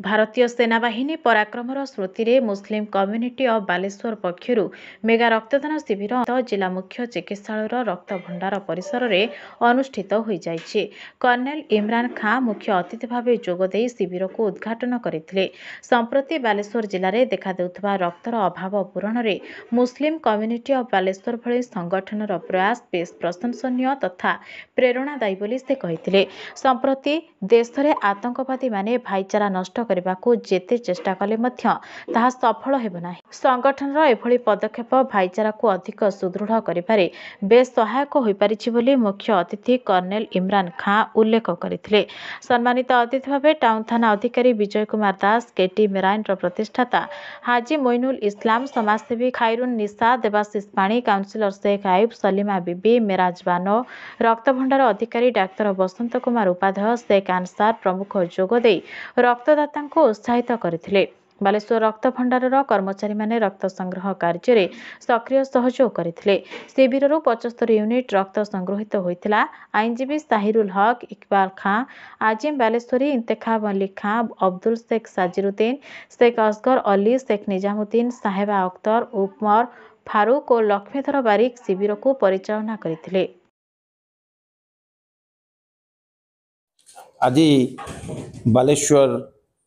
भारतीय सेनाबाहिनी पराक्रमर स्मृति रे मुस्लिम कम्युनिटी ऑफ बालेश्वर पक्षरु मेगा रक्तदान शिविर जिला मुख्य चिकित्सालय रक्त भंडार परिसर रे अनुष्ठित होई जाइछि। कर्नेल इमरान खां मुख्य अतिथि भावे जोगदे शिविर को उद्घाटन करथिले। संप्रति बालेश्वर जिले में देखा देउथबा रक्तर अभाव पूरण रे मुस्लिम कम्युनिटी ऑफ बालेश्वर भली संगठनर प्रयास बेस प्रशंसनीय तथा प्रेरणादायी बोली से कहिथिले। संप्रति देश में आतंकवादी माने भाईचारा नष्ट करने को जेते चेष्टा कले मध्य ताहा सफल हेब नाही। संगठनर एभली पदक्षेप भाईचारा को अधिक सुदृढ़ करिबारे बेस सहायक होई परिछि बोली मुख्य अतिथि कर्नेल इमरान खां उल्लेख करथिले। सम्मानित अतिथि भावे टाउन थाना अधिकारी विजय कुमार दास, केटी मेराइन प्रतिष्ठाता हाजी मोइनुल इस्लाम, समाजसेवी खायरुन निशा, देवाशीष पाणी, काउंसिलर शेख आयुब, सलीमा बीबी, मेराज बानो, रक्त भंडार अधिकारी डाक्तर बसंत कुमार उपाध्याय, शेख आंसार प्रमुख जोगदे रक्तदाता को उत्साहित करथिले। बालेश्वर रक्त भंडारर कर्मचारी माने रक्त संग्रह कार्य रे सक्रिय सहयोग करथिले। शिविर 75 यूनिट रक्त संग्रहित होइतिला। आईनजीवी साहिरुल हक, इकबाल खां, आजिम बालेश्वरी, इंतेखाब अली खां, अब्दुल शेख साजिरुद्दीन, शेख असगर अली, शेख निजामुद्दीन, साहेबा अख्तर, उमर फारूक और लक्ष्मीधर बारिक शिविर को परिचालना करथिले। आज बालेश्वर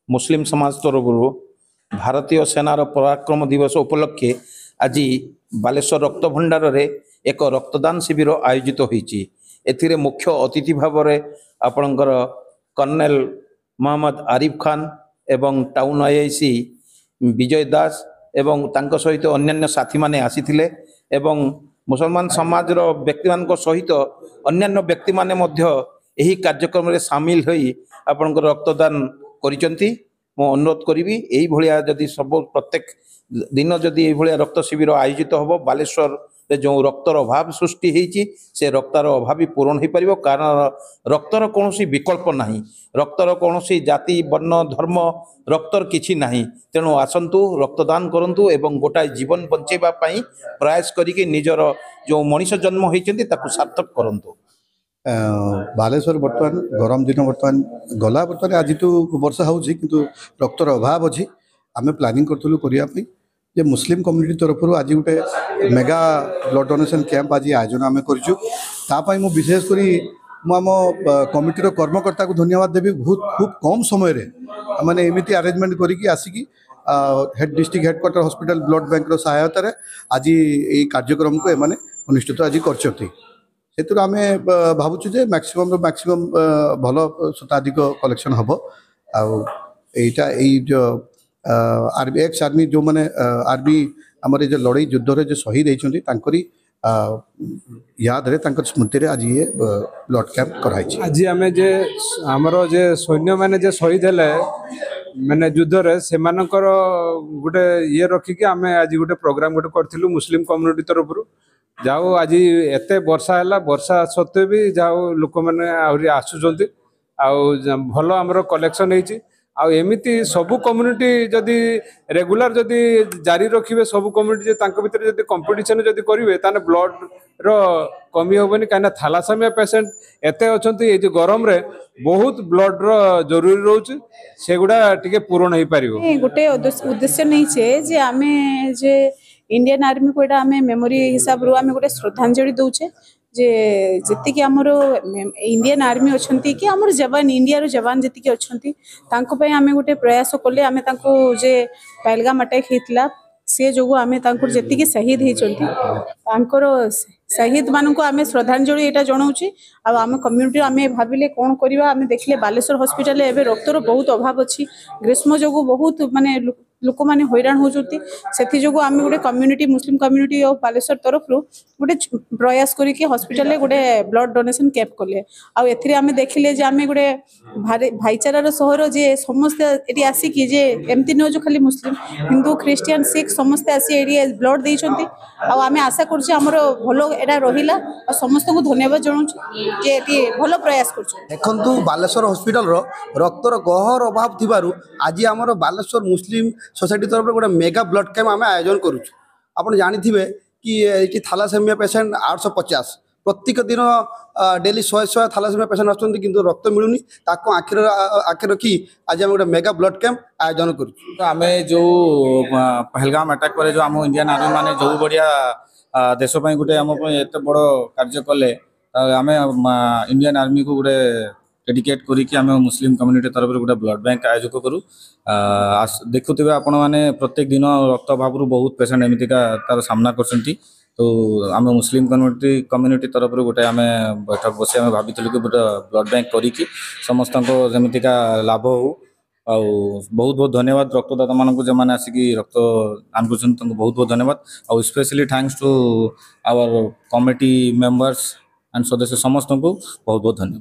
मुस्लिम समाज तरफ भारतीय सेनार पराक्रम दिवस उपलक्षे आज बालेश्वर रक्त भंडार रे एक रक्तदान शिविर आयोजित होईची। एथिरे मुख्य अतिथि भाव में आपणकर कर्नेल मोहम्मद आरिफ खान एवं टाउन आईआईसी विजय दास एवं तांको सहित अन्यान्य साथी माने आसीथिले एवं मुसलमान समाज व्यक्ति मान सहित अन्यान्य व्यक्ति माने मध्य यही कार्यक्रम रे सामिल होई आपणकर रक्तदान करिसंती। मो अनुरोध करी यही भलिया जदि सब प्रत्येक दिन जदि यही भलिया रक्त शिविर आयोजित होबो बालेश्वर रे जो रक्तर अभाव सृष्टि होईची से रक्तर अभाव भी पूरण हो पारिबो। कारण रक्तर कोनोसी विकल्प नाही, रक्तर कोनोसी जाति वर्ण धर्म रक्तर किछि नाही। तेणु आसंतु रक्तदान करंतु एवं गोटाए जीवन बंचेबा पई प्रयास करिके निजर जो मनीष जन्म होईचंती ताकू सार्थक करंतु। बालेश्वर बर्तमान गरम दिन बर्तमान गला बर्तमान आज तो वर्षा होची किंतु रक्तर अभाव अच्छी आम प्लानिंग करूँ करने जे मुस्लिम कम्युनिटी तरफ आज गोटे मेगा ब्लड डोनेशन कैंप आज आयोजन आम कर विशेषकर आम कमिटीर कर्मकर्ता को धन्यवाद देवी। बहुत खूब कम समय मैंने एमती आरेंजमेंट करके आसिकी head district headquarter hospital blood bank सहायतार आज ये कार्यक्रम को एमाने अनुष्ठित आज कर आम भावुँ जे मैक्सिमम भल शताधिक कलेक्शन हम आईटा जो एक्स आर्मी जो मैंने आर्मी आमर जो लड़ई युद्ध जो शहीद होती याद स्मृति आज ये ब्लड कैंप कराई। आज आम जे आमर जे सैन्य मैंने जे शहीद है मैंने युद्ध रे से गोटे ये रखिकी आम आज गोटे प्रोग्राम गोटे करूँ मुस्लिम कम्युनिटी तरफ जाओ आज एत वर्षा है वर्षा सत्वे भी जाओ लोक मैंने आसुँच भल आमर कलेक्शन होती सबू कम्युनिटी जदि रेगुलर जदि जारी रखिए सबू कम्युनिटी भितर जदि कंपटीशन जदि करेंगे ताने ब्लड रो कमी हेनी कहीं थैलासेमिया पेसेंट एत अच्छा ये गरम रे बहुत ब्लड रो जरूरी रोचे से गुड़ा टिके पूरण हो पार गोटे उद्देश्य नहीं जे आम जे इंडियन आर्मी को आम मेमोरी हिसाब रू आम गोटे श्रद्धांजलि दौचे जे जी आमर इंडियन आर्मी अच्छा कि आमर जवान इंडिया जवान जी अच्छा आम गोटे प्रयास कले आम जे पहलगाम अटैक होता सी जो आम जी शहीद होकर शहीद मान को आम श्रद्धांजलि यहाँ जनाऊे आम कम्युनिटी आम भाविले कौन करवा आम देखले बालेश्वर हॉस्पिटल एवं रक्तर बहुत अभाव अच्छी ग्रीष्म जो बहुत माने लोक मैंने हैरान होती से जो आम गोटे community Muslim community of Baleshwar तरफ गोटे प्रयास करके हॉस्पिटल गोटे ब्लड डोनेशन कैंप कले आम देखिले जे आम गोटे भाईचारार सहर जे समस्ते ये आसिकी जे एमती नुह जो खाली मुस्लिम हिंदू ख्रीस्टियान सिख समस्ते आसी ब्लड देइछंती आम आशा करमर भल यहाँ रहा और समस्त को धन्यवाद जनाऊँ जे भल प्रयास कर देखु बालेश्वर हॉस्पिटल रक्तर गहर अभाव थी आज आमर बालेश्वर मुस्लिम सोसाइटी तरफ गोटे मेगा ब्लड कैंप आम आयोजन करुँ। आप जानी कि थैलासेमिया पेसेंट 850 प्रत्येक दिन डेली 100 थालासेमिया पेसेंट आसुँच कि रक्त मिलूनी ताको आखि रखी आज आम गोटे मेगा ब्लड कैंप आयोजन कर तो आम जो पहलगाम अटैक पर जो आम इंडियन आर्मी मैंने जो बढ़िया देश गोटे आम एत बड़ कार्य कले आम इंडियन आर्मी को गोटे डेडिकेट करिकी आम मुस्लिम कम्युनिटी तरफ गोटे ब्लड बैंक आयोजक करूँ देखुवे आपण मैंने प्रत्येक दिन रक्त अभाव बहुत पेसेंट एमतीका तार सामना कर तो आम मुस्लिम कम्युनिटी तरफ गोटे आम बैठक बसी आम भाई कि गोटे ब्लड बैंक करिकी समस्त जमीका लाभ हो बहुत बहुत धन्यवाद रक्तदाता मानक जो मैंने आसिक रक्त दान कर बहुत बहुत धन्यवाद और specially thanks to our committee members and सदस्य समस्त को बहुत बहुत धन्यवाद।